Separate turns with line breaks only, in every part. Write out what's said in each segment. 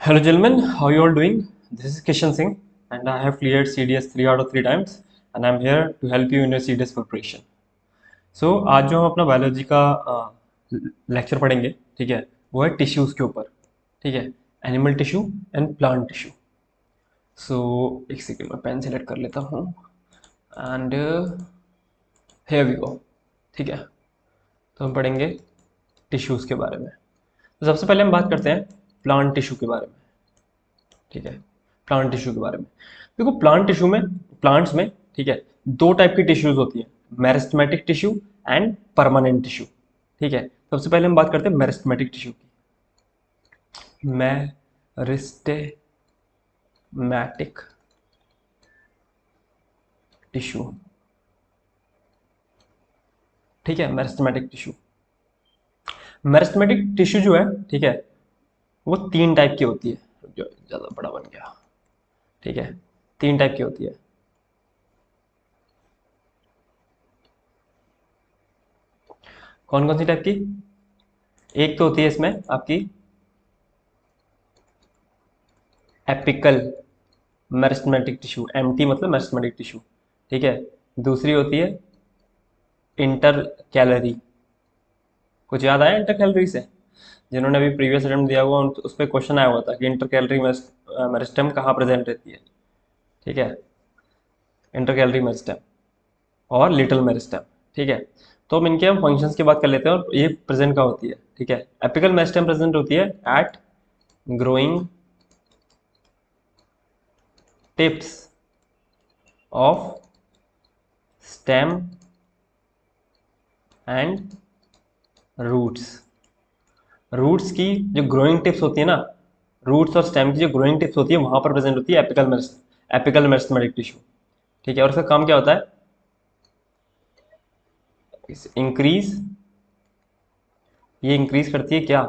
Hello gentlemen, how you all doing? This is Kishan Singh and I have cleared CDS 3 out of 3 times and I'm here to help you in your CDS preparation. So आज जो हम अपना biology का lecture पढ़ेंगे, ठीक है, वो है टिश्यूज़ के ऊपर, ठीक है, animal tissue and plant tissue. So एक सेकेंड मैं पेन सेलेक्ट कर लेता हूँ एंड हियर वी गो. ठीक है, तो हम पढ़ेंगे टिश्यूज़ के बारे में. तो सबसे पहले हम बात करते हैं प्लांट टिश्यू के बारे में. ठीक है, प्लांट टिश्यू के बारे में देखो. प्लांट टिश्यू में, प्लांट्स में, ठीक है, दो टाइप की टिश्यूज होती हैं, meristematic tissue and permanent tissue. ठीक है, सबसे पहले हम बात करते हैं मेरिस्टेमेटिक टिश्यू की. मेरिस्टेमेटिक टिश्यू, ठीक है, मेरिस्टेमेटिक टिश्यू. मेरिस्टेमेटिक टिश्यू जो है, ठीक है, वो तीन टाइप की होती है. जो ज़्यादा बड़ा बन गया, ठीक है, तीन टाइप की होती है. कौन कौन सी टाइप की? एक तो होती है इसमें आपकी एपिकल मेरिस्टेमेटिक टिश्यू, एमटी मतलब मेरिस्टेमेटिक टिश्यू, ठीक है. दूसरी होती है इंटर कैलरी. कुछ याद आया इंटर कैलरी से? जिन्होंने अभी प्रीवियस अटेम्प्ट दिया हुआ उस पर क्वेश्चन आया हुआ था कि इंटर कैलरी मेरिस्टेम कहाँ प्रेजेंट रहती है. ठीक है, इंटर कैलरी मेरिस्टेम और लिटिल मेरिस्टेम. ठीक है, तो हम इनके हम फंक्शंस की बात कर लेते हैं और ये प्रेजेंट कहाँ होती है. ठीक है, एपिकल मेरिस्टेम प्रेजेंट होती है at growing tips of stem and roots. Roots की जो ग्रोइंग टिप्स होती है ना, रूट्स और स्टेम की जो ग्रोइंग टिप्स होती है वहां पर प्रेजेंट होती है एपिकल मेरिस्टेमेटिक टिश्यू. ठीक है, और इसका काम क्या होता है? इंक्रीज, ये इंक्रीज करती है क्या?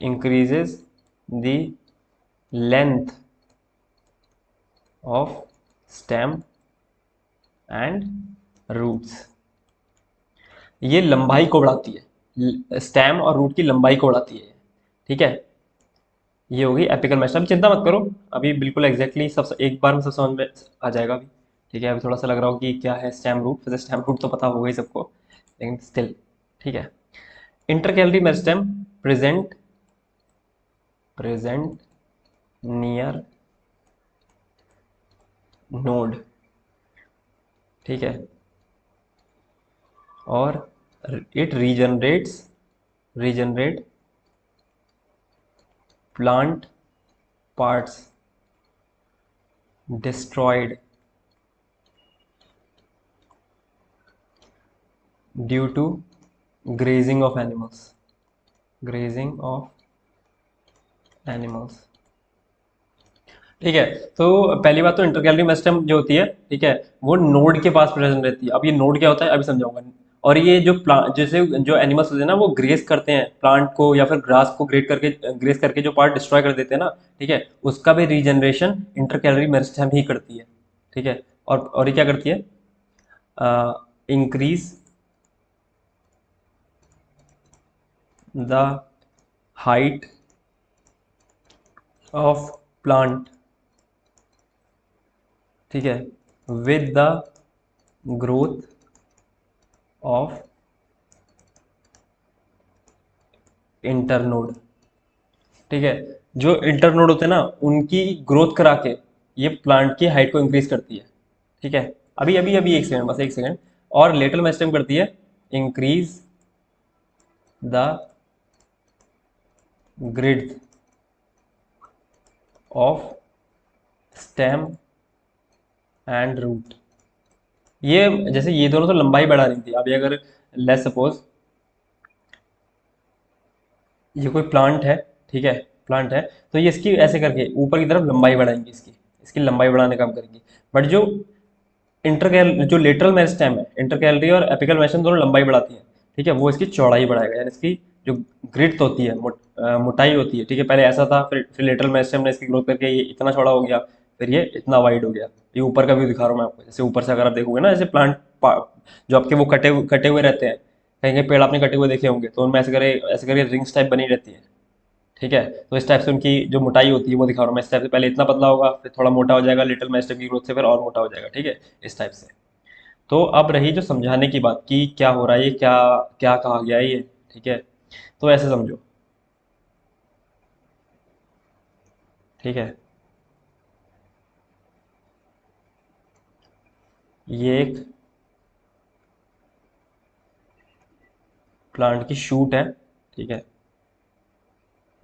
Increases the length of stem and roots. ये लंबाई को बढ़ाती है, स्टेम और रूट की लंबाई को बढ़ाती है. ठीक है, ये होगी एपिकल मेरिस्टेम. चिंता मत करो, अभी बिल्कुल एग्जैक्टली सब एक बार में सब समझ में आ जाएगा अभी. ठीक है, अभी थोड़ा सा लग रहा हो कि क्या है स्टेम रूट, वैसे स्टेम रूट तो पता होगा ही सबको, लेकिन स्टिल. ठीक है, intercalary meristem present present near node. ठीक है, और it regenerate plant parts destroyed due to grazing of animals. ठीक है, तो पहली बात तो इंटरकैलरी मेरिस्टेम जो होती है, ठीक है, वो नोड के पास प्रेजेंट रहती है. अब ये नोड क्या होता है अभी समझाऊंगा. और ये जो प्लांट, जैसे जो एनिमल्स होते हैं ना, वो ग्रेस करते हैं प्लांट को या फिर ग्रास को ग्रेस करके जो पार्ट डिस्ट्रॉय कर देते हैं ना, ठीक है, उसका भी रीजनरेशन इंटरकैलरी मेरिस्टेम ही करती है. ठीक है, और ये क्या करती है? Increase the height of plant. ठीक है, with the growth of internode. ठीक है, जो इंटरनोड होते हैं ना, उनकी ग्रोथ करा के ये प्लांट की हाइट को इंक्रीज करती है. ठीक है, अभी अभी अभी एक सेकंड, बस एक सेकंड. और लेटल मेरिस्टेम करती है increase the girth of stem and root. ये जैसे ये दोनों तो लंबाई बढ़ा रही थी. अभी अगर लेट्स सपोज ये कोई प्लांट है, ठीक है, प्लांट है, तो ये इसकी ऐसे करके ऊपर की तरफ लंबाई बढ़ाएंगे, इसकी इसकी लंबाई बढ़ाने का काम करेंगे. बट जो लेटरल मेरिस्टेम है, इंटरकैलरी और एपिकल मेरिस्टेम दोनों लंबाई बढ़ाती है. ठीक है, वो इसकी चौड़ाई बढ़ाएगा, यानी इसकी जो ग्रिड होती है, मोटाई होती है. ठीक है, पहले ऐसा था, फिर लेटरल मेरिस्टेम ने इसकी ग्रोथ करके ये इतना चौड़ा हो गया, फिर ये इतना वाइड हो गया. ये ऊपर का व्यू दिखा रहा हूँ मैं आपको. जैसे ऊपर से अगर आप देखोगे ना, जैसे प्लांट जो आपके वो कटे हुए रहते हैं, कहीं कहीं पेड़ आपने कटे हुए देखे होंगे, तो उनमें ऐसे करके रिंग्स टाइप बनी रहती है. ठीक है। तो इस टाइप से उनकी जो मोटाई होती है वो दिखा रहा हूँ मैं। इस टाइप से पहले इतना पतला होगा, फिर थोड़ा मोटा हो जाएगा, लिटिल मेरिस्टेम की ग्रोथ से फिर और मोटा हो जाएगा। ठीक है, इस टाइप से। तो अब रही जो समझाने की बात कि क्या हो रहा है, ये क्या क्या कहा गया है ये। ठीक है, तो ऐसे समझो। ठीक है, ये एक प्लांट की शूट है। ठीक है,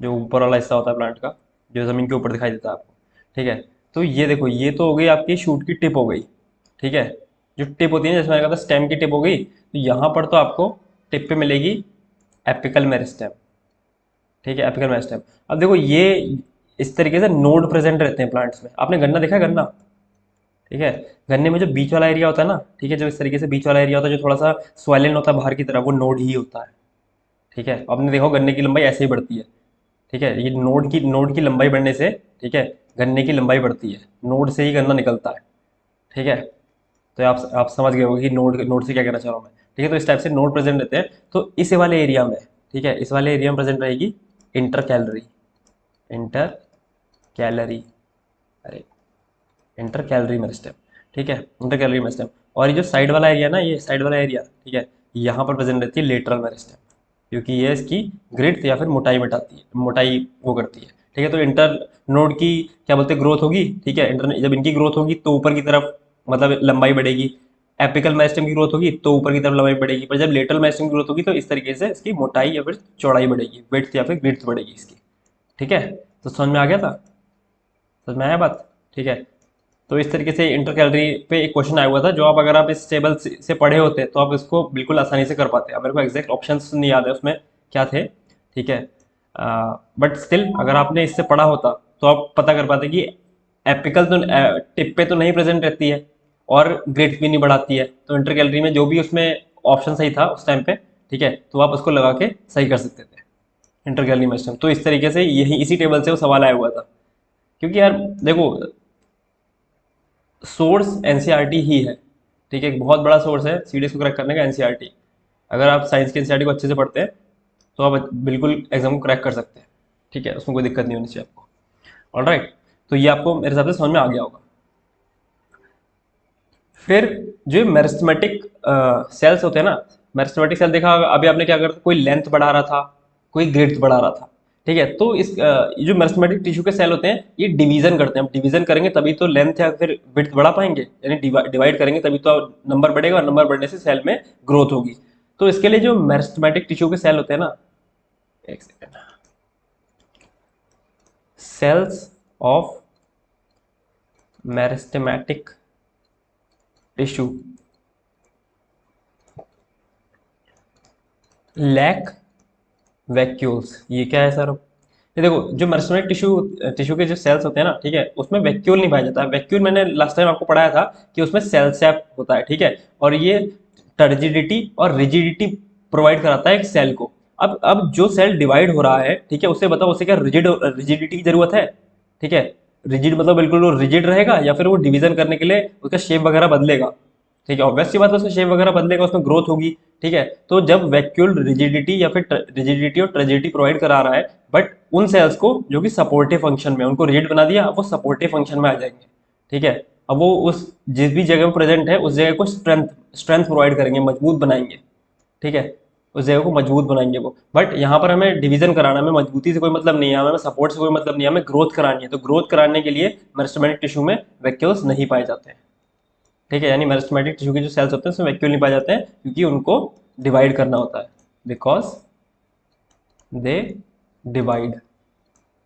जो ऊपर वाला हिस्सा होता है प्लांट का, जो ज़मीन के ऊपर दिखाई देता है आपको। ठीक है, तो ये देखो, ये तो हो गई आपकी शूट की टिप हो गई। ठीक है, जो टिप होती है जैसे मैंने कहा था स्टेम की टिप हो गई, तो यहाँ पर तो आपको टिप पे मिलेगी एपिकल मेरिस्टेम। ठीक है, एपिकल मेरिस्टेम। अब देखो ये इस तरीके से नोड प्रेजेंट रहते हैं प्लांट्स में। आपने गन्ना देखा है? गन्ना, ठीक है, गन्ने में जो बीच वाला एरिया होता है ना, ठीक है, जो इस तरीके से बीच वाला एरिया होता है जो थोड़ा सा स्वेलन होता है बाहर की तरफ, वो नोड ही होता है। ठीक है, आपने देखो गन्ने की लंबाई ऐसे ही बढ़ती है। ठीक है, ये नोड की लंबाई बढ़ने से, ठीक है, गन्ने की लंबाई बढ़ती है। नोड से ही गन्ना निकलता है। ठीक है, तो आप समझ गए हो कि नोड नोड से क्या कहना चाह रहा हूँ मैं। ठीक है, तो इस टाइप से नोड प्रेजेंट रहते हैं। तो इस वाले एरिया में, ठीक है, इस वाले एरिया में प्रेजेंट रहेगी इंटर कैलरी। इंटर कैलरी, अरे, इंटर कैलरी मेरिस्टेम। ठीक है, इंटर कैलरी मेरिस्टेम। और ये जो साइड वाला एरिया ना, ये साइड वाला एरिया, ठीक है, यहाँ पर प्रेजेंट रहती है लेटरल मेरिस्टेम, क्योंकि ये इसकी ग्रिड्थ या फिर मोटाई बताती है, मोटाई वो करती है। ठीक है, तो इंटर नोड की क्या बोलते हैं, ग्रोथ होगी। ठीक है, इंटर जब इनकी ग्रोथ होगी तो ऊपर की तरफ मतलब लंबाई बढ़ेगी। एपिकल मेरिस्टेम की ग्रोथ होगी तो ऊपर की तरफ लंबाई बढ़ेगी, पर जब लेटरल मेरिस्टेम की ग्रोथ होगी तो इस तरीके से इसकी मोटाई या फिर चौड़ाई बढ़ेगी, विड्थ या फिर ग्रिड्थ बढ़ेगी इसकी। ठीक है, तो समझ में आ गया था? समझ में आया बात? ठीक है, तो इस तरीके से इंटर कैलोरी पे एक क्वेश्चन आया हुआ था, जो आप अगर आप इस टेबल से पढ़े होते तो आप इसको बिल्कुल आसानी से कर पाते। अब मेरे को एग्जैक्ट ऑप्शंस नहीं याद है उसमें क्या थे। ठीक है, बट स्टिल अगर आपने इससे पढ़ा होता तो आप पता कर पाते कि एपिकल तो टिप पे तो नहीं प्रेजेंट रहती है और ग्रेड भी नहीं बढ़ाती है, तो इंटर कैलोरी में जो भी उसमें ऑप्शन सही था उस टाइम पे, ठीक है, तो आप उसको लगा के सही कर सकते थे इंटर कैलोरी में। तो इस तरीके से यही इसी टेबल से वो सवाल आया हुआ था। क्योंकि यार देखो, सोर्स एनसीईआरटी ही है। ठीक है, एक बहुत बड़ा सोर्स है सीडीएस को क्रैक करने का, एनसीईआरटी। अगर आप साइंस के एनसीईआरटी को अच्छे से पढ़ते हैं तो आप बिल्कुल एग्जाम को क्रैक कर सकते हैं। ठीक है, उसमें कोई दिक्कत नहीं होनी चाहिए आपको। ऑलराइट, तो ये आपको मेरे हिसाब से समझ में आ गया होगा। फिर जो मेरिस्टेमेटिक सेल्स होते हैं ना, मेरिस्टेमेटिक सेल देखा होगा, अभी आपने क्या करता, कोई लेंथ बढ़ा रहा था, कोई ग्रेड बढ़ा रहा था। ठीक है, तो ये जो मेरिस्टेमेटिक टिश्यू के सेल होते हैं ये डिवीजन करते हैं। हम डिवीजन करेंगे तभी तो लेंथ या फिर विड्थ बढ़ा पाएंगे, यानी डिवाइड करेंगे तभी तो नंबर बढ़ेगा, और नंबर बढ़ने से सेल में ग्रोथ होगी। तो इसके लिए जो मेरिस्टेमेटिक टिश्यू के सेल होते हैं ना, एक second, cells of meristematic tissue lack vacuoles. ये क्या है सर? ये देखो, जो मेरिस्टेमेटिक टिश्यू टिश्यू के जो सेल्स होते हैं ना, ठीक है, उसमें वैक्यूल नहीं पाया जाता है। वैक्यूल मैंने लास्ट टाइम आपको पढ़ाया था कि उसमें सेल सैप होता है। ठीक है, और ये टर्जिडिटी और रिजिडिटी प्रोवाइड कराता है एक सेल को। अब जो सेल डिवाइड हो रहा है, ठीक है, उससे बताओ उसे क्या रिजिडिटी की जरूरत है? ठीक है, रिजिड मतलब बिल्कुल वो रिजिड रहेगा या फिर वो डिवीजन करने के लिए उसका शेप वगैरह बदलेगा? ठीक है, ऑब्वियस सी बात है उसका शेप वगैरह बदलेगा, उसमें ग्रोथ होगी। ठीक है, तो जब वैक्यूल रिजिडिटी या फिर रिजिडिटी और ट्रेजिडिटी प्रोवाइड करा रहा है, बट उन सेल्स को जो कि सपोर्टिव फंक्शन में, उनको रिजिड बना दिया, अब वो सपोर्टिव फंक्शन में आ जाएंगे। ठीक है, अब वो उस जिस भी जगह प्रेजेंट है उस जगह को स्ट्रेंथ स्ट्रेंथ प्रोवाइड करेंगे, मजबूत बनाएंगे। ठीक है, उस जगह को मजबूत बनाएंगे वो। बट यहाँ पर हमें डिवीजन कराना, हमें मजबूती से कोई मतलब नहीं है, हमें सपोर्ट से कोई मतलब नहीं है, हमें ग्रोथ करानी है। तो ग्रोथ कराने के लिए मेरिस्टेमेटिक टिश्यू में वैक्यूल्स नहीं पाए जाते हैं। ठीक है, यानी मेरिस्टेमेटिक टिश्यू के जो सेल्स होते हैं उसमें वैक्यूल नहीं पाए जाते हैं, क्योंकि उनको डिवाइड करना होता है, बिकॉज दे डिवाइड।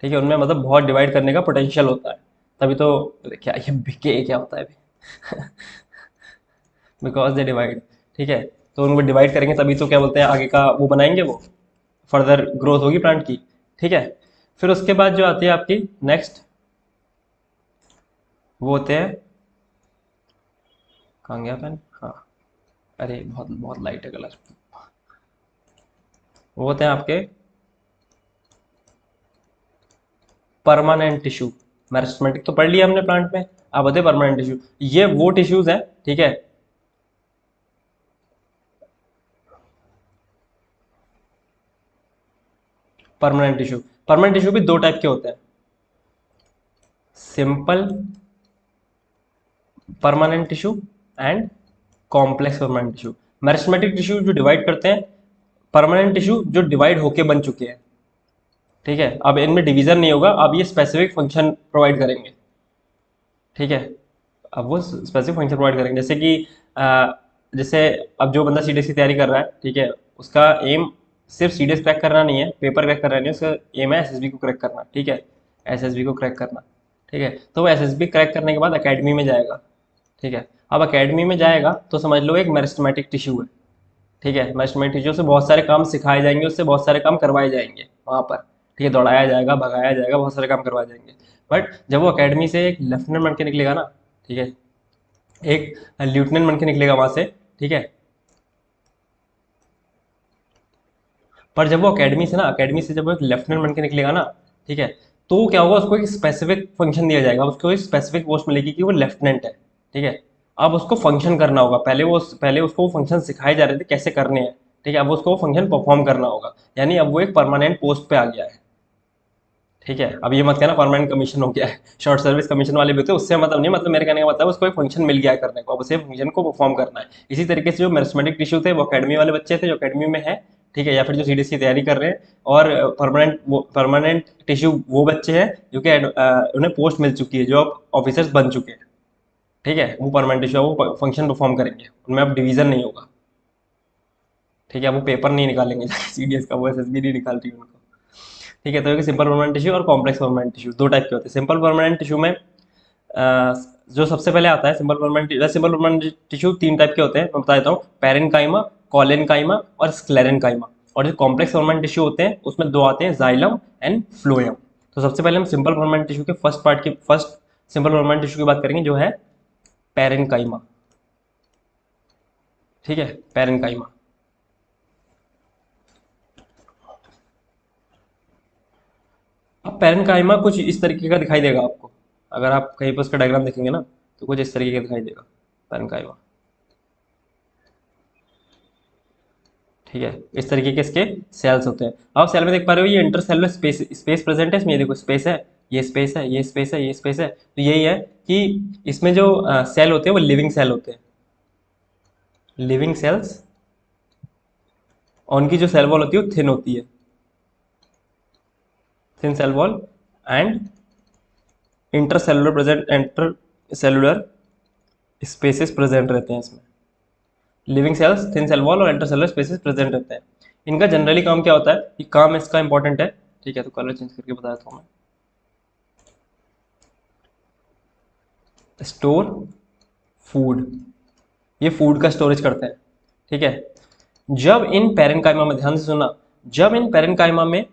ठीक है, उनमें मतलब बहुत डिवाइड करने का पोटेंशियल होता है। तभी तो क्या ये बीके क्या होता है अभी बिकॉज दे डिवाइड। ठीक है, तो उनको डिवाइड करेंगे तभी तो क्या बोलते हैं आगे का वो बनाएंगे, वो फर्दर ग्रोथ होगी प्लांट की। ठीक है, फिर उसके बाद जो आती है आपकी नेक्स्ट, वो होते हैं, कहाँ गया पेन, हाँ, अरे बहुत बहुत लाइट है कलर। वो होते हैं आपके परमानेंट टिश्यू। मेरिस्टेमेटिक तो पढ़ लिया हमने प्लांट में, अब होते परमानेंट टिश्यू। ये वो टिश्यूज हैं, ठीक है, परमानेंट टिश्यू। परमानेंट टिश्यू भी दो टाइप के होते हैं, simple permanent tissue and complex permanent tissue. Meristematic tissue जो डिवाइड करते हैं, परमानेंट टिश्यू जो डिवाइड होके बन चुके हैं, ठीक है। अब इनमें डिवीजन नहीं होगा, अब ये स्पेसिफिक फंक्शन प्रोवाइड करेंगे, ठीक है। अब वो स्पेसिफिक फंक्शन प्रोवाइड करेंगे, जैसे कि जैसे अब जो बंदा सीडीएस की तैयारी कर रहा है, ठीक है, उसका एम सिर्फ सीडीएस क्रैक करना नहीं है, पेपर क्रैक करना नहीं है, उसका एम है एसएसबी को क्रैक करना, ठीक है, एसएसबी को क्रैक करना, ठीक है। तो वो एसएसबी क्रैक करने के बाद अकेडमी में जाएगा, ठीक है। अब अकेडमी में जाएगा तो समझ लो एक मेरिस्टेमेटिक टिश्यू है, ठीक है। मेरिस्टेमेटिक टिश्यू से बहुत सारे काम सिखाए जाएंगे, उससे बहुत सारे काम करवाए जाएंगे वहाँ पर, ठीक है, दौड़ाया जाएगा, भगाया जाएगा, बहुत सारे काम करवाए जाएंगे। बट जब वो अकेडमी से एक लेफ्टिनेंट बन के निकलेगा ना, ठीक है, एक लेफ्टिनेंट बन के निकलेगा वहाँ से, ठीक है। पर जब वो अकेडमी से जब वो एक लेफ्टिनेंट बन के निकलेगा ना, ठीक है, तो क्या होगा, उसको एक स्पेसिफिक फंक्शन दिया जाएगा, उसको एक स्पेसिफिक पोस्ट मिलेगी कि वो लेफ्टिनेंट है, ठीक है। अब उसको फंक्शन करना होगा, पहले उसको वो फंक्शन सिखाए जा रहे थे कैसे करने हैं, ठीक है। अब उसको वो फंक्शन परफॉर्म करना होगा, यानी अब वो एक परमानेंट पोस्ट पे आ गया है, ठीक है। अब ये मत कहना परमानेंट कमीशन हो गया है, शॉर्ट सर्विस कमीशन वाले भी होते हैं, उससे मतलब नहीं, मतलब मेरे कहने का मतलब उसको एक फंक्शन मिल गया है करने को, अब उसे फंक्शन को परफॉर्म करना है। इसी तरीके से जो मेरिस्टेमेटिक टिश्यू थे वो अकेडमी वाले बच्चे थे जो अकेडमी में है, ठीक है, या फिर जो सीडीएस की तैयारी कर रहे हैं, और परमानेंट टिश्यू वो बच्चे हैं जो कि उन्हें पोस्ट मिल चुकी है, जो अब ऑफिसर्स बन चुके हैं, ठीक है। वो परमानेंट टिश्यू वो फंक्शन परफॉर्म करेंगे, उनमें अब डिवीजन नहीं होगा, ठीक है। वो पेपर नहीं निकालेंगे सीडीएस का, वो एसएसबी नहीं निकाल रही उनको, ठीक है। तो ये सिंपल परमानेंट टिश्यू और कॉम्प्लेक्स परमानेंट टिश्यू दो टाइप के होते हैं। सिंपल परमानेंट टिश्यू में जो सबसे पहले आता है सिंपल परमानेंट टिश्यू तीन टाइप के होते हैं, मैं बता देता हूँ, पेरेनकाइमा, कॉलेनकाइमा और स्क्लेरेनकाइमा। और जो कॉम्प्लेक्स परमानेंट टिश्यू होते हैं उसमें दो आते हैं, जाइलम एंड फ्लोएम। तो सबसे पहले हम सिंपल परमानेंट टिश्यू के फर्स्ट सिंपल परमानेंट टिश्यू की बात करेंगे, जो है पेरेनकाइमा, ठीक है, पेरेनकाइमा। अब पेरेनकाइमा कुछ इस तरीके का दिखाई देगा आपको, अगर आप कहीं पर उसका डायग्राम देखेंगे ना, तो कुछ इस तरीके का दिखाई देगा पेरेनकाइमा, ठीक है। इस तरीके के इसके सेल्स होते हैं। आप सेल में देख पा रहे हो, ये इंटरसेलुलर स्पेस प्रेजेंट है इसमें, ये देखो स्पेस है, ये स्पेस है, ये स्पेस है, ये स्पेस है। तो यही है कि इसमें जो सेल होते हैं वो लिविंग सेल होते हैं, लिविंग सेल्स। और उनकी जो सेल वॉल होती है वो थिन होती है, thin cell wall, and inter cellular spaces present रहते हैं इसमें। Living cells, thin cell wall और इंटरसेलुलर स्पेसेस प्रेजेंट रहते हैं। इनका जनरली काम क्या होता है, कि काम इसका इंपॉर्टेंट है, ठीक है। तो कलर चेंज करके बता देता हूँ मैं, स्टोर फूड, ये फूड का स्टोरेज करते हैं, ठीक है। जब इन पेरेनकाइमा में, ध्यान से सुनना, जब इन पेरेनकाइमा में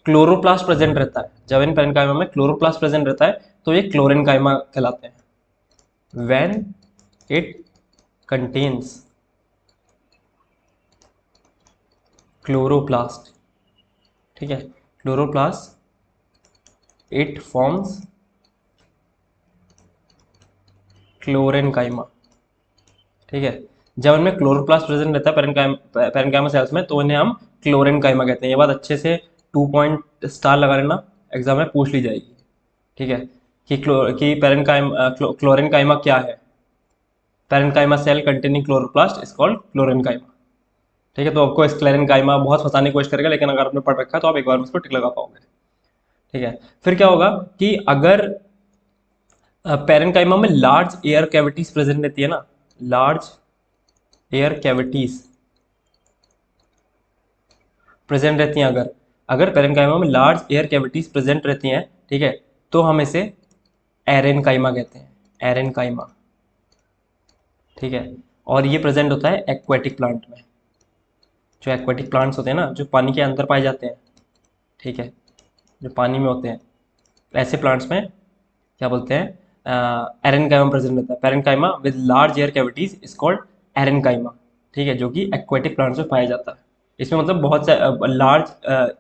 क्लोरोप्लास्ट प्रेजेंट रहता है, जब इन पेरेनकाइमा में क्लोरोप्लास्ट प्रेजेंट रहता है, तो ये क्लोरेनकाइमा कहलाते हैं। व्हेन इट कंटेन्स क्लोरोप्लास्ट, ठीक है, क्लोरोप्लास्ट, इट फॉर्म्स क्लोरेनकाइमा, ठीक है। जब इनमें क्लोरोप्लास्ट प्रेजेंट रहता है पेरेनकाइमा सेल्स में, तो इन्हें हम क्लोरेनकाइमा कहते हैं। ये बात अच्छे से 2 पॉइंट स्टार लगा लेना, एग्जाम में पूछ ली जाएगी, ठीक है, कि क्लोरेनकाइमा क्या है। Parenchyma cell containing chloroplast is called chlorenchyma, ठीक है। तो आपको स्क्लेरेनकाइमा बहुत फंसाने की कोशिश करेगा, लेकिन अगर आपने पढ़ रखा है तो आप एक बार में उसको टिक लगा पाओगे, ठीक है। फिर क्या होगा कि अगर पेरेनकाइमा में लार्ज एयर कैविटीज प्रेजेंट रहती है ना, लार्ज एयर कैविटीज प्रेजेंट रहती हैं, अगर अगर पेरेनकाइमा में लार्ज एयर कैविटीज प्रेजेंट रहती हैं, ठीक है, तो हम इसे एरेनकाइमा कहते हैं, एरेनकाइमा, ठीक है। और ये प्रेजेंट होता है एक्वेटिक प्लांट में, जो एक्वेटिक प्लांट्स होते हैं ना, जो पानी के अंदर पाए जाते हैं, ठीक है, जो पानी में होते हैं, ऐसे प्लांट्स में क्या बोलते हैं, एरेनकाइमा प्रेजेंट रहता है। Parenchyma with large air cavities is called aerenchyma, ठीक है, जो कि एक्वेटिक प्लांट्स में पाया जाता है। इसमें मतलब बहुत से लार्ज,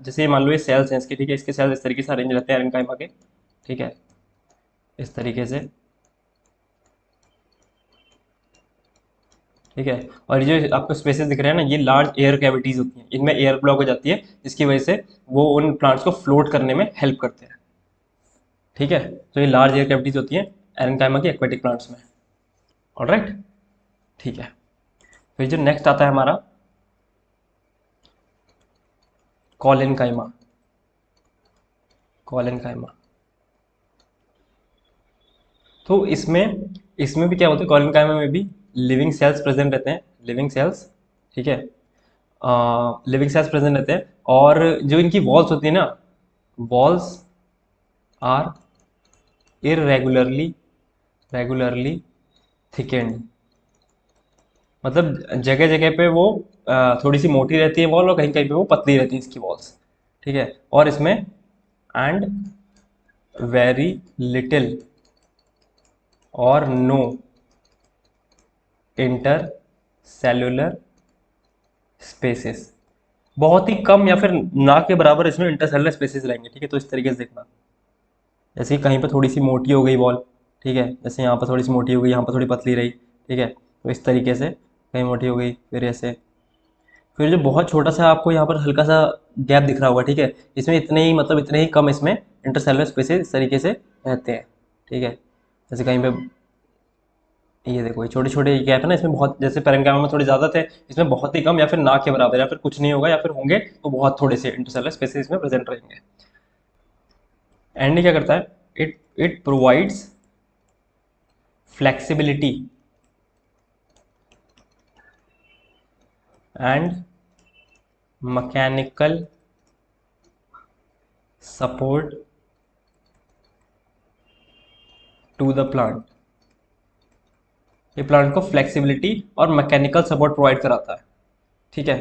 जैसे मान लो ये सेल्स हैं इसके, ठीक है, इसके सेल्स इस तरीके से अरेंज रहते हैं एरेनकाइमा के, ठीक है, इस तरीके से, ठीक है। और ये जो आपको स्पेसेस दिख रहे हैं ना, ये लार्ज एयर कैविटीज होती हैं, इनमें एयर ब्लॉक हो जाती है, जिसकी वजह से वो उन प्लांट्स को फ्लोट करने में हेल्प करते हैं। ठीक है, तो ये लार्ज एयर कैविटीज होती हैं एरेनकाइमा की एक्वेटिक प्लांट्स में। ऑलराइट, ठीक है। फिर जो नेक्स्ट आता है हमारा कॉलेनकाइमा। कॉलेनकाइमा, तो इसमें इसमें भी क्या होता है, कॉलेनकाइमा में भी लिविंग सेल्स प्रेजेंट रहते हैं, लिविंग सेल्स। ठीक है, लिविंग सेल्स प्रेजेंट रहते हैं, और जो इनकी वॉल्स होती है ना, walls are irregularly regularly thickened. मतलब जगह जगह पे वो थोड़ी सी मोटी रहती है वॉल, और कहीं कहीं पे वो पतली रहती है इसकी वॉल्स। ठीक है, और इसमें एंड वेरी लिटिल और नो इंटर सेलुलर स्पेसेस, बहुत ही कम या फिर ना के बराबर इसमें इंटरसेलुलर स्पेसेस रहेंगे। ठीक है, तो इस तरीके से देखना, जैसे कि कहीं पर थोड़ी सी मोटी हो गई वॉल, ठीक है, जैसे यहाँ पर थोड़ी सी मोटी हो गई, यहाँ पर थोड़ी पतली रही। ठीक है, तो इस तरीके से कहीं मोटी हो गई, फिर ऐसे, फिर जो बहुत छोटा सा आपको यहाँ पर हल्का सा गैप दिख रहा होगा, ठीक है, इसमें इतने ही, मतलब इतने ही कम इसमें इंटरसेलुलर स्पेसेस इस तरीके से रहते हैं। ठीक है, जैसे कहीं पे ये देखो, ये छोटे छोटे गैप है ना, इसमें बहुत, जैसे पैरेंकाइमा में थोड़े ज़्यादा थे, इसमें बहुत ही कम या फिर ना के बराबर, या फिर कुछ नहीं होगा, या फिर होंगे तो बहुत थोड़े से इंटरसेलुलर स्पेसेस इसमें प्रेजेंट रहेंगे। एंड क्या करता है, it it provides flexibility and mechanical support to the plant. ये प्लांट को फ्लेक्सिबिलिटी और मैकेनिकल सपोर्ट प्रोवाइड कराता है। ठीक है,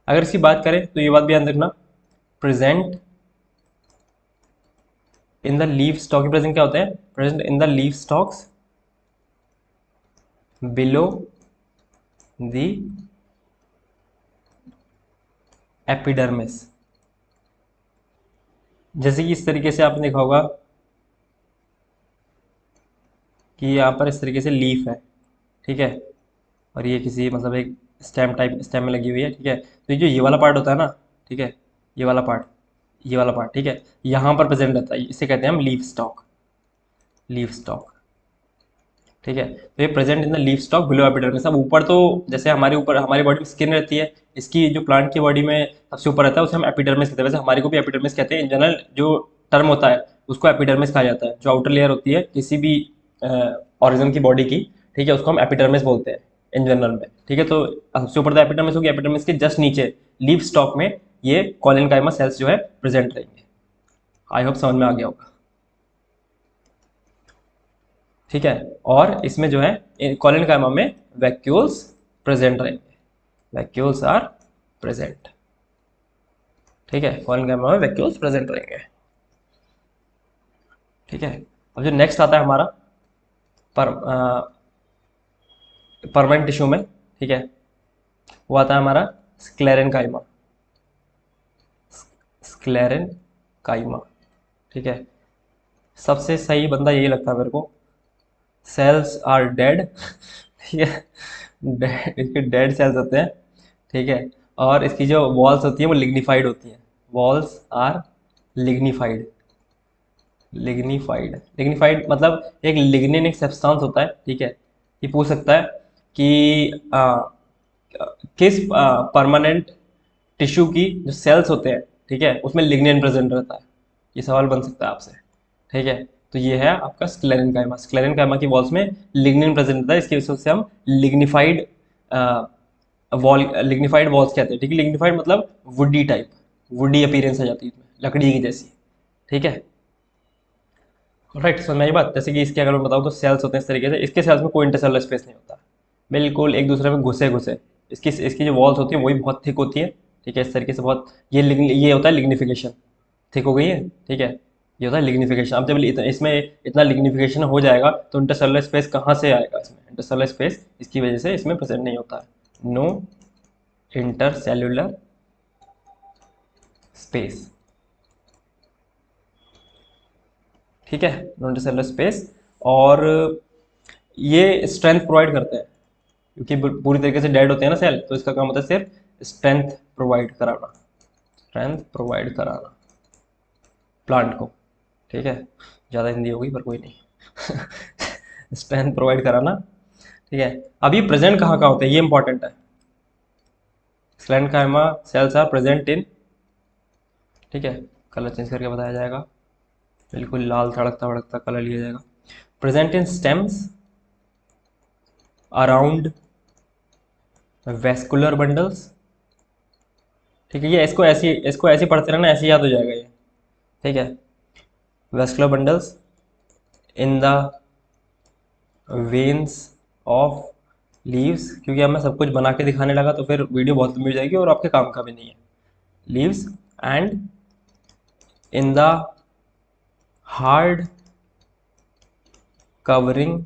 अगर इसकी बात करें तो ये बात भी ध्यान रखना, present in the leaf stock, present क्या होते हैं, present in the leaf stocks below the epidermis. जैसे कि इस तरीके से आपने देखा होगा कि यहाँ पर इस तरीके से लीफ है, ठीक है, और ये किसी मतलब एक स्टेम टाइप, स्टेम में लगी हुई है। ठीक है, तो ये जो ये वाला पार्ट होता है ना, ठीक है, ये वाला पार्ट, ये वाला पार्ट, ठीक है, यहाँ पर प्रेजेंट रहता है, इसे कहते हैं हम लीफ स्टॉक, लीफ स्टॉक। ठीक है, तो ये present in the leaf stock below epidermis. अब ऊपर तो जैसे हमारे ऊपर, हमारी बॉडी में स्किन रहती है, इसकी जो प्लांट की बॉडी में सबसे ऊपर रहता है उसे हम एपिडर्मिस कहते हैं। वैसे हमारे को भी एपिडर्मिस कहते हैं, इन जनरल जो टर्म होता है उसको एपिडर्मिस कहा जाता है। जो आउटर लेयर होती है किसी भी ऑर्गेनिज्म की बॉडी की, ठीक है, उसको हम एपिडर्मिस बोलते हैं इन जनरल में। ठीक है, तो सबसे ऊपर तो एपिडर्मिस होगी, एपिडर्मिस के जस्ट नीचे लीफ स्टॉक में ये कॉलेनकाइमा सेल्स जो है प्रेजेंट रहेंगे। आई होप समझ में आ गया होगा। ठीक है, और इसमें जो है कॉलेनकाइमा में वैक्यूल्स प्रेजेंट रहेंगे, वैक्यूल्स आर प्रेजेंट। ठीक है, कॉलेनकाइमा में वैक्यूल्स प्रेजेंट रहेंगे। ठीक है, अब जो नेक्स्ट आता है हमारा पर परमानेंट टिश्यू में, ठीक है, वो आता है हमारा स्क्लेरेनकाइमा, स्क्लेरेनकाइमा। ठीक है, सबसे सही बंदा यही लगता है मेरे को, सेल्स आर डेड। ठीक है, इसके डेड सेल्स होते हैं। ठीक है, और इसकी जो वॉल्स होती हैं वो लिग्निफाइड होती हैं, walls are lignified, lignified, lignified मतलब एक लिग्निन एक सब्सटेंस होता है। ठीक है, ये पूछ सकता है कि किस परमानेंट टिश्यू की जो सेल्स होते हैं, ठीक है, उसमें लिग्निन प्रेजेंट रहता है, ये सवाल बन सकता है आपसे। ठीक है, तो ये है आपका स्क्लेरेनकाइमा, स्क्लेरेनकाइमा की वॉल्स में लिग्निन प्रेजेंट रहता है, इसकी वजह से हम लिग्निफाइड वॉल, लिग्निफाइड वॉल्स कहते हैं। ठीक है, लिग्निफाइड मतलब वुडी टाइप, वुडी अपीयरेंस आ जाती है इसमें, लकड़ी की जैसी। ठीक है, राइट, समझ में आई बात। जैसे कि इसके अगर मैं बताऊँ तो सेल्स होते हैं इस तरीके से, इसके सेल्स में कोई इंटरसेलुलर स्पेस नहीं होता, बिल्कुल एक दूसरे में घुसे घुसे। इसकी इसकी जो वॉल्स होती है वही बहुत थिक होती है। ठीक है, इस तरीके से बहुत, ये होता है लिग्निफिकेशन, थिक हो गई है। ठीक है, ये होता है लिग्निफिकेशन। अब जब इसमें इतना लिग्निफिकेशन हो जाएगा तो इंटरसेलुलर स्पेस कहाँ से आएगा, इसमें इंटरसेलुलर स्पेस इसकी वजह से इसमें प्रेजेंट नहीं होता है, नो इंटरसेलुलर स्पेस। ठीक है, नो इंटरसेलुलर स्पेस, और ये स्ट्रेंथ प्रोवाइड करते हैं, क्योंकि पूरी तरीके से डेड होते हैं ना सेल, तो इसका काम होता है सिर्फ स्ट्रेंथ प्रोवाइड कराना, स्ट्रेंथ प्रोवाइड कराना प्लांट को। ठीक है, ज़्यादा हिंदी हो गई पर कोई नहीं स्ट्रेंथ प्रोवाइड कराना। ठीक है, अब ये प्रेजेंट कहाँ कहाँ होते हैं, ये इंपॉर्टेंट है। Sclerenchyma cells are present in, ठीक है, कलर चेंज करके बताया जाएगा, बिल्कुल लाल तड़कता भड़कता कलर लिया जाएगा। Present in stems around vascular bundles. ठीक है, ये इसको ऐसे पढ़ते रहना, ऐसे याद हो जाएगा ये। ठीक है, vascular bundles in the veins of leaves, क्योंकि अब मैं सब कुछ बना के दिखाने लगा तो फिर वीडियो बहुत लंबी हो जाएगी और आपके काम का भी नहीं है। Leaves and in the hard covering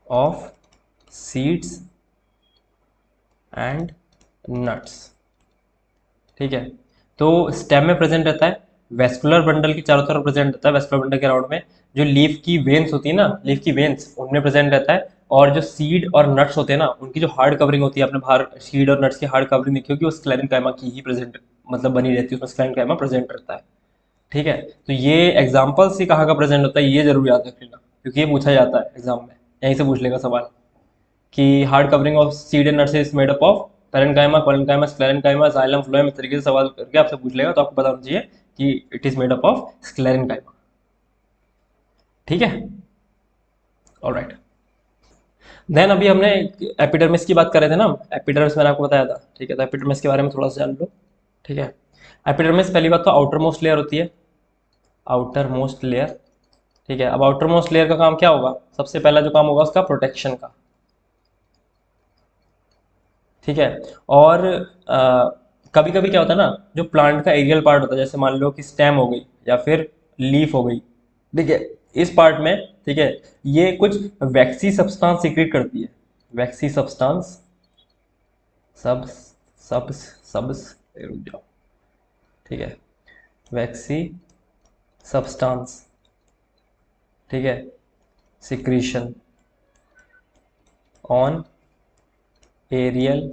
of seeds and nuts. ठीक है, तो स्टेम में प्रेजेंट रहता है, वेस्कुलर बंडल के चारों तरफ प्रेजेंट रहता है, वेस्कुलर बंडल के राउंड में जो लीफ की वेन्स होती है ना, लीफ की वेन्स उनमें प्रेजेंट रहता है, और जो सीड और नट्स होते हैं ना, उनकी जो हार्ड कवरिंग होती है, आपने बाहर सीड और नट्स की हार्ड कवरिंग देखी होगी, वो स्क्लेरेन्काइमा की ही प्रेजेंट मतलब बनी रहती है, उसमें स्क्लेरेन्काइमा प्रेजेंट रहता है। ठीक है, तो ये एग्जाम्पल से कहाँ का प्रेजेंट होता है ये जरूर याद रख लेना, क्योंकि ये पूछा जाता है एग्जाम में, यहीं से पूछ लेगा सवाल कि hard covering of seed and nuts is made up of parenchyma, collenchyma, sclerenchyma, xylem, phloem, इस तरीके से सवाल करके आपसे पूछ लेगा, तो आपको पता होना चाहिए कि it is made up of sclerenchyma. ठीक है, ऑलराइट। देन अभी हमने एपिडर्मिस की बात कर रहे थे ना, एपिडर्मिस मैंने आपको बताया था। ठीक है, तो एपिडर्मिस के बारे में थोड़ा सा जान लो। ठीक है, एपिडर्मिस पहली बात तो आउटर मोस्ट लेयर होती है, आउटर मोस्ट लेयर। ठीक है, अब आउटर मोस्ट लेयर का काम क्या होगा, सबसे पहला जो काम होगा उसका प्रोटेक्शन का। ठीक है, और कभी कभी क्या होता है ना, जो प्लांट का एरियल पार्ट होता है, जैसे मान लो कि स्टेम हो गई या फिर लीफ हो गई, ठीक है, इस पार्ट में, ठीक है, ये कुछ वैक्सी सब्सटेंस सीक्रेट करती है, waxy substance, subs subs subs रुक जाओ, ठीक है, वैक्सी सब्सटेंस, ठीक है, secretion on aerial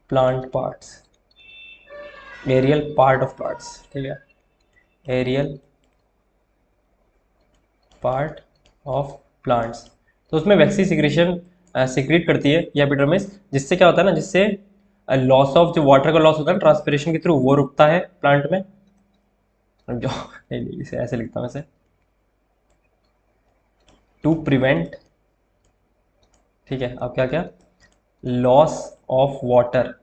plant parts, aerial part of plants. ठीक है, एरियल पार्ट ऑफ प्लांट्स, तो उसमें वैक्सी सिक्रेशन सिक्रेट करती है या एपिडर्मिस, जिससे क्या होता है ना, जिससे लॉस ऑफ जो वाटर का लॉस होता है ट्रांसपिरेशन के थ्रू, वो रुकता है प्लांट में। जो नहीं, इसे ऐसे लिखता हूँ इसे, टू प्रिवेंट, ठीक है, अब क्या क्या, लॉस ऑफ वाटर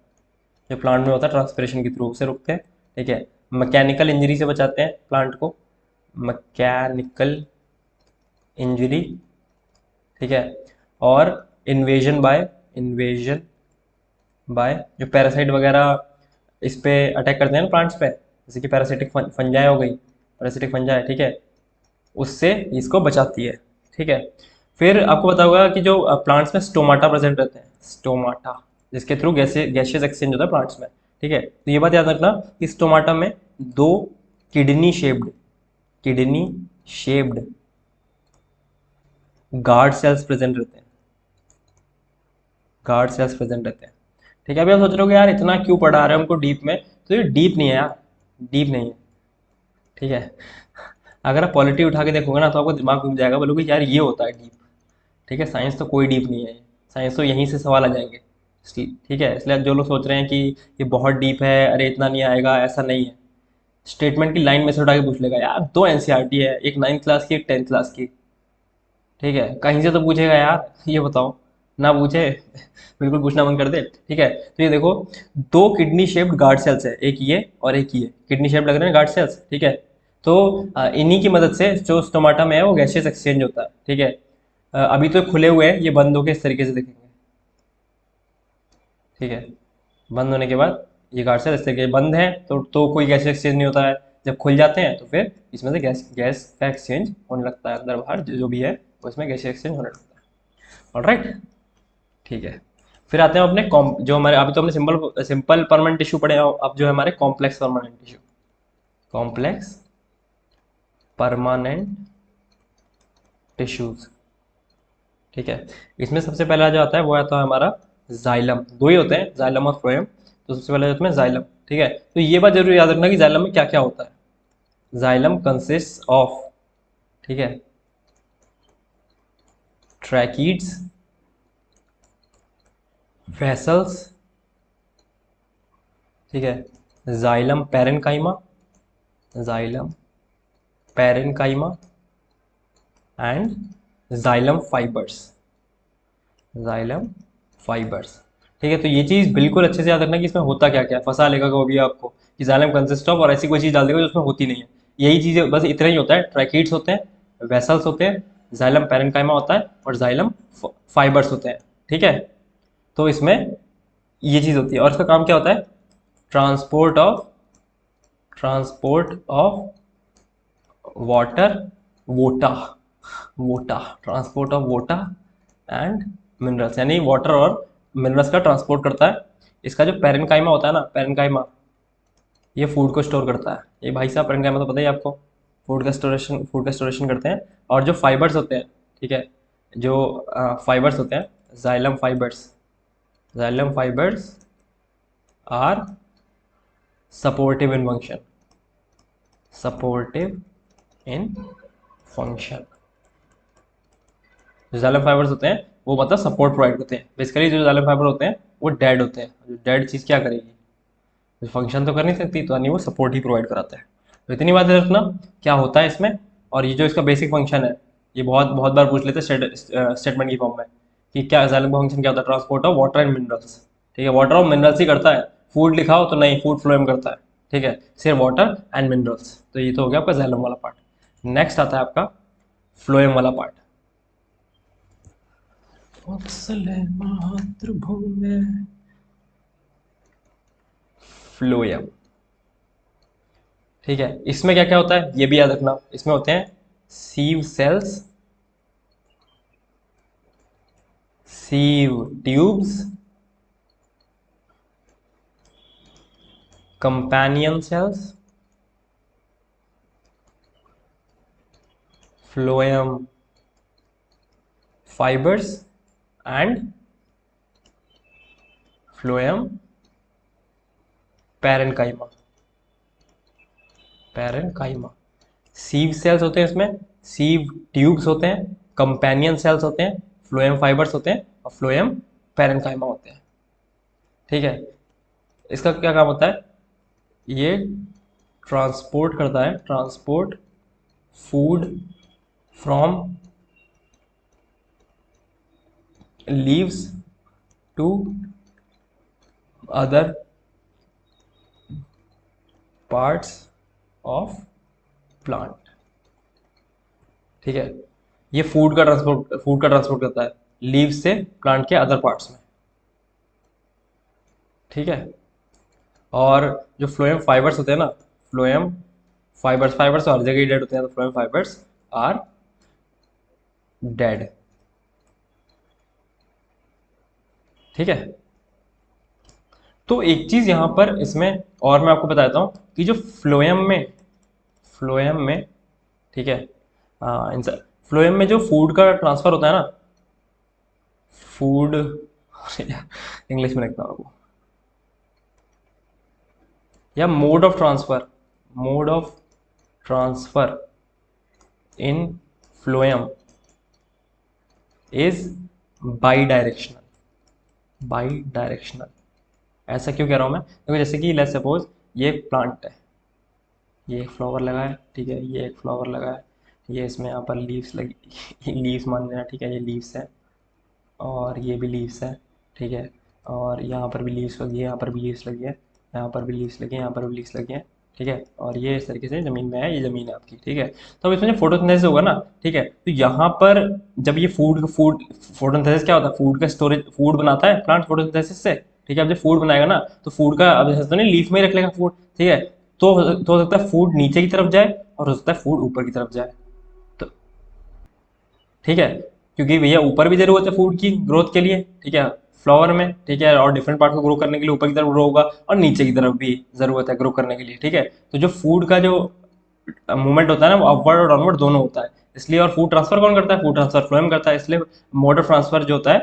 जो प्लांट में होता है ट्रांसपिरेशन के थ्रू, उसे रुकते हैं। ठीक है, मैकेनिकल इंजरी से बचाते हैं प्लांट को, मैकेनिकल इंजरी, ठीक है, और इन्वेजन बाय जो पैरासाइट वगैरह इस पे अटैक करते हैं ना प्लांट्स पे, जैसे कि पैरासिटिक फंजाई हो गई, पैरासिटिक फंजाई, ठीक है, उससे इसको बचाती है। ठीक है, फिर आपको पता होगा कि जो प्लांट्स में स्टोमाटा प्रेजेंट रहते हैं, स्टोमाटा, जिसके थ्रू गैसियस एक्सचेंज होता है प्लांट्स में। ठीक है, तो ये बात याद रखना कि स्टोमाटा में दो kidney shaped, kidney shaped guard cells present रहते हैं, गार्ड सेल्स प्रेजेंट रहते हैं। ठीक है, अभी आप सोच रहे हो कि यार इतना क्यों पढ़ा रहे हैं हमको डीप में, तो ये डीप नहीं है यार, डीप नहीं है। ठीक है, अगर आप पॉलिटी उठा के देखोगे ना तो आपको दिमाग घूम जाएगा, बोलोगे यार ये होता है डीप। ठीक है, साइंस तो कोई डीप नहीं है, साइंस तो यहीं से सवाल आ जाएंगे। ठीक है, इसलिए जो लोग सोच रहे हैं कि ये बहुत डीप है, अरे इतना नहीं आएगा, ऐसा नहीं है। स्टेटमेंट की लाइन में से उठा के पूछ लेगा, यार दो एनसीईआरटी है, एक 9th क्लास की, एक 10th क्लास की। ठीक है, कहीं से तो पूछेगा यार, ये बताओ, ना पूछे बिल्कुल पूछना बंद कर दे। ठीक है, तो ये देखो, दो किडनी शेप्ड गार्ड सेल्स है, एक ये और एक ये, किडनी शेप लग रहे हैं गार्ड सेल्स। ठीक है, तो इन्हीं की मदद से जो स्टोमाटा में है वो गैसियस एक्सचेंज होता है। ठीक है, अभी तो खुले हुए हैं, ये बंद होके इस तरीके से दिखेंगे। ठीक है, बंद होने के बाद ये गार्ड सेल इस तरीके से बंद है, तो कोई गैस एक्सचेंज नहीं होता है। जब खुल जाते हैं तो फिर इसमें से गैस गैस का एक्सचेंज होने लगता है, अंदर बाहर जो भी है वो इसमें गैस एक्सचेंज होने लगता है। ऑलराइट, ठीक है, फिर आते हैं अपने जो हमारे, अभी तो हमने सिंपल सिंपल परमानेंट टिश्यू पढ़े हैं, अब जो है हमारे complex permanent tissue, complex permanent tissues. ठीक है। इसमें सबसे पहला जो आता है वो आता है हमारा जाइलम। दो ही होते हैं, जाइलम और फ्लोएम। तो सबसे पहले होता है जाइलम। ठीक है, तो ये बात जरूर याद रखना कि जाइलम में क्या क्या होता है। जाइलम कंसिस्ट ऑफ, ठीक है, ट्रैकीड्स, वेसल्स, ठीक है, xylem parenchyma, xylem parenchyma and xylem fibres, xylem fibres. ठीक है, तो ये चीज़ बिल्कुल अच्छे से याद रखना कि इसमें होता क्या क्या है। फंसा लेगा कभी आपको कि जाइलम कंसिस्ट ऑफ और ऐसी कोई चीज़ डाल देगा जो उसमें होती नहीं है। यही चीज़ बस इतना ही होता है, ट्रैकीड्स होते हैं, वेसल्स होते हैं, जाइलम पैरेनकाइमा होता है और जाइलम फाइबर्स होते हैं। ठीक है, तो इसमें ये चीज़ होती है और इसका काम क्या होता है, transport of, transport of water, water, water, transport of water and minerals, यानी वाटर और मिनरल्स का ट्रांसपोर्ट करता है। इसका जो पैरेनकाइमा होता है ना, पैरेनकाइमा, ये फूड को स्टोर करता है। ये भाई साहब पैरेनकाइमा तो पता ही है आपको, फूड का स्टोरेशन करते हैं। और जो फाइबर्स होते हैं, ठीक है, जो फाइबर्स होते हैं, xylem fibres, xylem fibres are supportive in function, supportive in function. जो जाइलम फाइबर्स होते हैं वो मतलब सपोर्ट प्रोवाइड करते हैं। बेसिकली जो जाइलम फाइबर होते हैं वो डेड होते हैं। जो डेड चीज़ क्या करेगी, फंक्शन तो कर नहीं सकती, तो यानी वो सपोर्ट ही प्रोवाइड कराता है। तो इतनी बात है रखना क्या होता है इसमें। और ये जो इसका बेसिक फंक्शन है, ये बहुत बहुत बार पूछ लेते हैं स्टेटमेंट की फॉर्म में कि क्या जाइलम का फंक्शन क्या होता है, transport of water and minerals. ठीक है, वाटर और मिनरल्स ही करता है। फूड लिखा हो तो नहीं, फूड फ्लोएम करता है। ठीक है, सिर्फ वाटर एंड मिनरल्स। तो ये तो हो गया आपका जाइलम वाला पार्ट। नेक्स्ट आता है आपका फ्लोएम वाला पार्ट। मातृभूमि, फ्लोएम। ठीक है, इसमें क्या क्या होता है ये भी याद रखना। इसमें होते हैं sieve cells, sieve tubes, companion cells, phloem fibres and phloem parenchyma, parenchyma. Sieve cells होते हैं इसमें, सीव ट्यूब्स होते हैं, कंपेनियन सेल्स होते हैं, फ्लोएम फाइबर्स होते हैं और फ्लोएम पैरेनकाइमा होते हैं। ठीक है, इसका क्या काम होता है, ये ट्रांसपोर्ट करता है, transport food from leaves to other parts of plant. ठीक है, ये फूड का ट्रांसपोर्ट करता है लीव से प्लांट के अदर पार्ट्स में। ठीक है, और जो फ्लोएम फाइबर्स होते हैं ना, फ्लोएम फाइबर्स, फाइबर्स हर जगह डेड होते हैं, तो फ्लोएम फाइबर्स आर डेड। ठीक है, तो एक चीज यहां पर इसमें और मैं आपको बताता हूं कि जो फ्लोएम में, ठीक है, फ्लोएम में जो फूड का ट्रांसफर होता है ना, फूड इंग्लिश में लिखता हूँ आपको, या mode of transfer, mode of transfer in phloem is by directional, by directional. ऐसा क्यों कह रहा हूँ मैं, क्योंकि जैसे कि लेट्स सपोज ये एक प्लांट है, ये एक फ्लावर लगा है, ठीक है, ये एक फ्लावर लगा है, ये इसमें यहाँ पर लीव्स लगी लीव्स मान लेना, ठीक है, ये लीव्स है और ये भी लीव्स है। ठीक है, और यहाँ पर भी लीव्स लगी है, यहाँ पर भी लीव्स लगी है, यहाँ पर भी लीव्स लगी है, यहाँ पर भी लीव्स लगी है। ठीक है, और ये इस तरीके से ज़मीन में है, ये ज़मीन है आपकी। ठीक है, तो अब इसमें जो फोटोसिंथेसिस होगा ना, ठीक है, तो यहाँ पर जब ये फूड फूड फोटोसिंथेसिस क्या होता है, फूड का स्टोरेज, फूड बनाता है प्लांट फोटोसिंथेसिस से। ठीक है, अब जब फूड बनाएगा ना तो फूड का, अब जैसे तो नहीं लीफ में ही रख लेगा फूड। ठीक है, तो हो सकता है फूड नीचे की तरफ जाए और हो सकता है फूड ऊपर की तरफ जाए। तो ठीक है, क्योंकि भैया ऊपर भी जरूरत है फूड की ग्रोथ के लिए, ठीक है, फ्लावर में। ठीक है, और डिफरेंट पार्ट को ग्रो करने के लिए ऊपर की तरफ ग्रो होगा और नीचे की तरफ भी जरूरत है ग्रो करने के लिए। ठीक है, तो जो फूड का जो मूवमेंट होता है ना वो अपवर्ड और डाउनवर्ड दोनों होता है। इसलिए। और फूड ट्रांसफर कौन करता है? फूड ट्रांसफर फ्लोएम करता है, इसलिए मोड ऑफ ट्रांसफर जो होता है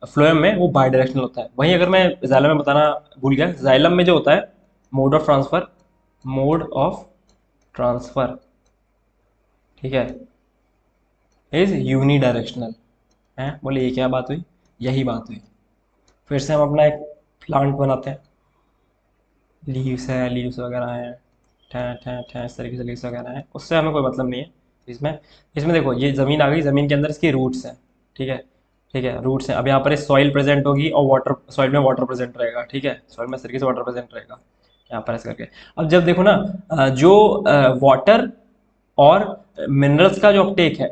फ्लोएम में वो बाई डायरेक्शनल होता है। वहीं अगर मैं जाइलम में बताना भूल गया, जाइलम में जो होता है मोड ऑफ ट्रांसफर, ठीक है, इज यूनी डायरेक्शनल है। बोले ये क्या बात हुई? यही बात हुई। फिर से हम अपना एक प्लांट बनाते हैं, लीव्स है, लीव्स वगैरह हैं, ठै ठै ठै इस तरीके से लीव्स वगैरह हैं, उससे हमें कोई मतलब नहीं है इसमें। इसमें देखो ये ज़मीन आ गई, ज़मीन के अंदर इसकी रूट्स हैं, ठीक है, ठीक है, रूट्स हैं। अब यहाँ पर सॉइल प्रेजेंट होगी और वाटर, सॉइल में वाटर प्रेजेंट रहेगा, ठीक है, सॉइल में इस तरीके से वाटर प्रेजेंट रहेगा यहाँ पर ऐसे करके। अब जब देखो ना जो वाटर और मिनरल्स का जो अपटेक है,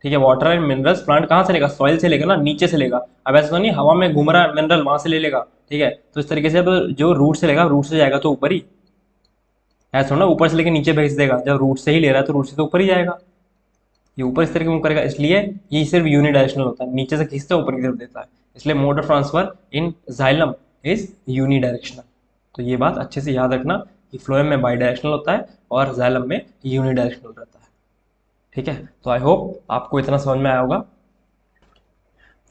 ठीक है, वाटर एंड मिनरल्स प्लांट कहाँ से लेगा? सॉइल से लेगा ना, नीचे से लेगा। अब ऐसा तो नहीं हवा में घूम रहा है मिनरल वहां से ले लेगा, ठीक है, तो इस तरीके से अब जो रूट से लेगा, रूट से जाएगा तो ऊपर ही, ऐसा थोड़ा ना ऊपर से लेके नीचे भेज देगा। जब रूट से ही ले रहा है तो रूट से तो ऊपर ही जाएगा, ये ऊपर इस तरीके मूव करेगा। इसलिए ये सिर्फ यूनिडायरेक्शनल होता है, नीचे से खींचता है ऊपर की तरफ देता है। इसलिए mode of transfer in xylem is unidirectional. तो ये बात अच्छे से याद रखना कि फ्लोएम में बाई डायरेक्शनल होता है और जाइलम में यूनिडायरेक्शनल रहता है, ठीक है। तो आई होप आपको इतना समझ में आया होगा।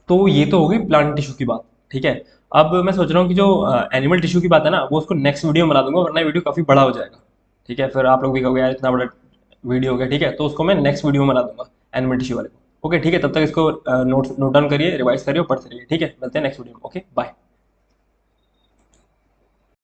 तो ये तो होगी प्लांट टिश्यू की बात, ठीक है। अब मैं सोच रहा हूँ कि जो एनिमल टिश्यू की बात है ना, वो उसको नेक्स्ट वीडियो में बना दूंगा, वरना वीडियो काफ़ी बड़ा हो जाएगा, ठीक है। फिर आप लोग भी कहोगे यार इतना बड़ा वीडियो हो गया, ठीक है, तो उसको मैं नेक्स्ट वीडियो में बना दूंगा एनिमल टिश्यू वाले को। ओके ठीक है, तब तक इसको नोट डाउन करिए, रिवाइज करिए और पढ़ते रहिए, ठीक है। मिलते हैं नेक्स्ट वीडियो में। Okay bye.